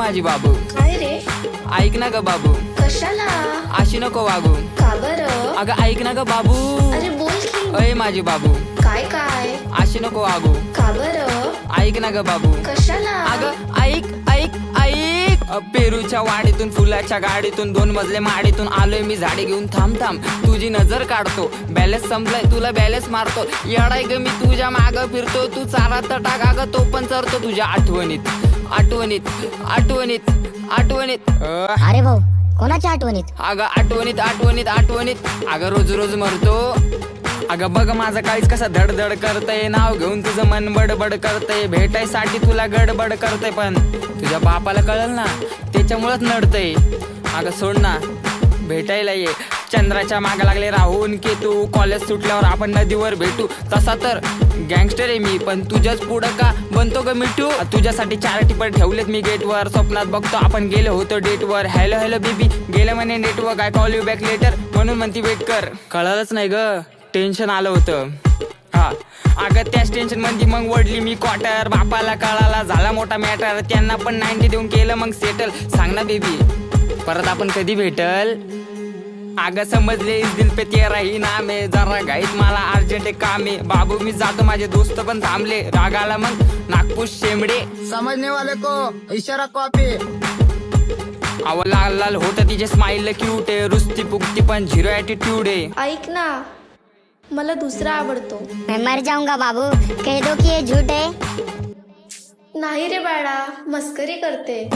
माझी बाबू. काय रे? ऐक ना ग बाबू. कशाला? अशी नको वागू. का बरं? अगं ऐक ना ग बाबू. अरे बोल की. अय माझी बाबू. काय काय? अशी नको वागू. का बरं? ऐक ना ग बाबू. कशाला? अगं ऐक ऐक ऐक. पेरूच्या वाडीतून फुलाच्या गाडीतून 2 मजले माडीतून आलोय मी झाडे घेऊन. थांब थांब तुझी नजर काढतो. बॅलेन्स संपलाय तुला बॅलेन्स मारतो. येडाय ग मी तुझ्या माग फिरतो. तू चारा तर टाका ग तो पण चरतो तुझ्या आठवणीत आठवणीत आठवणीत आठवणीत. अरे भाऊ कोणाच्या आठवणीत? अगं आठवणीत आठवणीत आठवणीत. अगं रोज रोज मरतो. अगं बघ माझं काळीच कसं धडधड करतय. नाव घेऊन तुझं मन बडबड करतय. भेटायसाठी तुला गडबड करतय पण तुझ्या बापाला कळल ना त्याच्यामुळेच नडतय. अगं सोड ना भेटायला ये. चंद्राच्या मागे लागले राहून की तू. कॉलेज सुटल्यावर आपण नदीवर भेटू. तसा तर गँगस्टर आहे मी पण तुझ्याच पुढं का बनतो ग मिठू. तुझ्यासाठी 4 टिपर ठेवलेत मी गेटवर. स्वप्नात बघतो आपण गेलो होतो डेटवर. हॅलो हॅलो बेबी गेलं म्हणे network. I call you back later म्हणून म्हणती वेट कर. कळलंच नाही ग टेन्शन आलं होतं. हा अगं त्याच टेन्शन मध्ये मग वडली मी क्वार्टर. बापाला कळाला झाला मोठा मॅटर. त्यांना पण 90 देऊन केलं मग सेटल. सांग ना बेबी परत आपण कधी भेटल. अगं समजले इस दिल पे तेरा ही नाम है. जरा घाईत मला अर्जंट काम आहे. बाबू मी जातो माझे दोस्त पण थांबले. रागाला मग नागपूर शेंबडे. समझने वाले को इशारा कॉपी. अव लाल लाल होतं तिचे स्माइल क्यूट आहे. रुस्ती पुकती पण 0 ॲटिट्यूड आहे. ऐक ना मला दुसरा आवडतो. मैं मर जाऊंगा बाबू कह दो कि ये झूठ है. नाही रे बाळा मस्करी करते.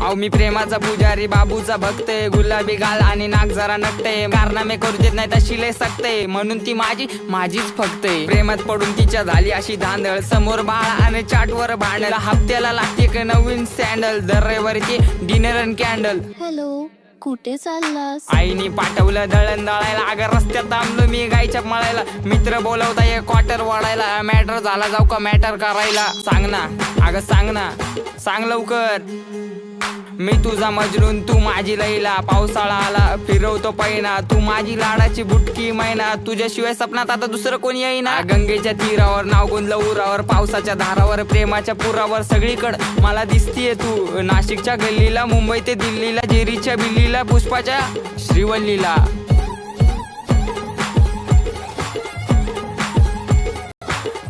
अहो मी प्रेमाचा पुजारी बाबूचा भक्त आहे. गुलाबी गाल आणि नाक जरा नकटे. कारनामे करू देत नाही तशी लय सकते. म्हणून ती माझीच फक्त आहे. प्रेमात पडून तिच्या झाली अशी धांदळ. समोर बाळा आणि चाटवर भांडल. हप्त्याला लागते एक नवीन सँडल. दर रविवारी डिनर अँड कॅन्डल. हॅलो कुठे चाललास? आईनी पाठवलं दळण दळायला. अगं रस्त्यात थांबलो मी गायच्या मळायला. मित्र बोलवता एक क्वार्टर वाढायला. मॅटर झाला जाऊ का मॅटर करायला. सांग ना अगं सांग ना सांग लवकर. मी तुझा मजनून तू माझी लैला. पावसाळा आला फिरवतो पैना. तू माझी लाडाची बुटकी मैना. तुझ्याशिवाय सपनात आता दुसरं कोणी येईना. गंगेच्या तीरावर नाव गोंधलं उरावर. पावसाच्या धारावर प्रेमाच्या पुरावर. सगळीकडं मला दिसतीये तू. नाशिकच्या गल्लीला मुंबई ते दिल्लीला. जेरीच्या बिल्लीला पुष्पाच्या श्रीवल्लीला.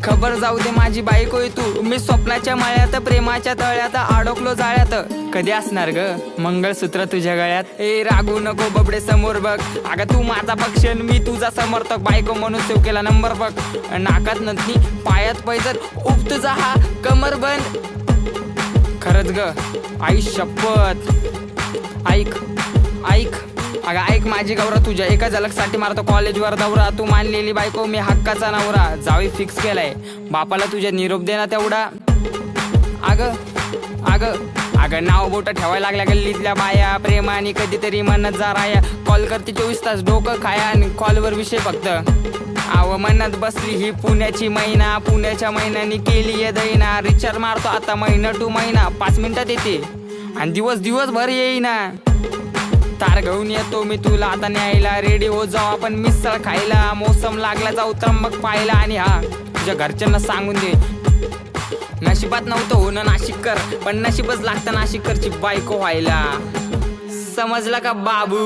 खबर जाऊ दे माझी बायको आहे तू. मी स्वप्नाच्या मळ्यात प्रेमाच्या तळ्यात अडकलो जाळ्यात. कधी असणार ग मंगळसूत्र तुझ्या गळ्यात. ए रागू नको बबडे समोर बघ. अगं तू माझा पक्ष मी तुझा समर्थक. बायको म्हणून सेव केला नंबर बघ. नाकात नथनी पायात पैजत. उप तुझा हा कमर बंद. खरंच ग आई शपथ. ऐक ऐक अगं ऐक माझी गौरा. तुझ्या एका झलकसाठी मारतो कॉलेजवर दौरा. तू मानलेली बायको मी हक्काचा नवरा. जावी फिक्स केलाय बापाला तुझ्या निरोप दे ना तेवढा. अगं अगं अगं नाव बोट ठेवायला लागल्या गल्लीतल्या बाया. प्रेमाने कधीतरी म्हणत जा राया. कॉल करते 24 तास डोकं खाया. आणि कॉलवर विषय फक्त आव म्हणत बसली ही पुण्याची मैना. पुण्याच्या महिन्यानी केली आहे दैना. रिचार्ज मारतो आता महिना टू महिना. 5 मिनिटात येते आणि दिवसभर येईना. तार घेऊन येतो मी तुला आता न्यायला. रेडी हो जाऊ आपण मिसळ खायला. मोसम लागला जाऊ त्र्यंबक पाहायला. आणि हा तुझ्या घरच्यांना सांगून दे नशिबात नव्हतं होणं नाशिककर. पण नशीबच लागतं नाशिककरची बायको व्हायला. समजलं का बाबू.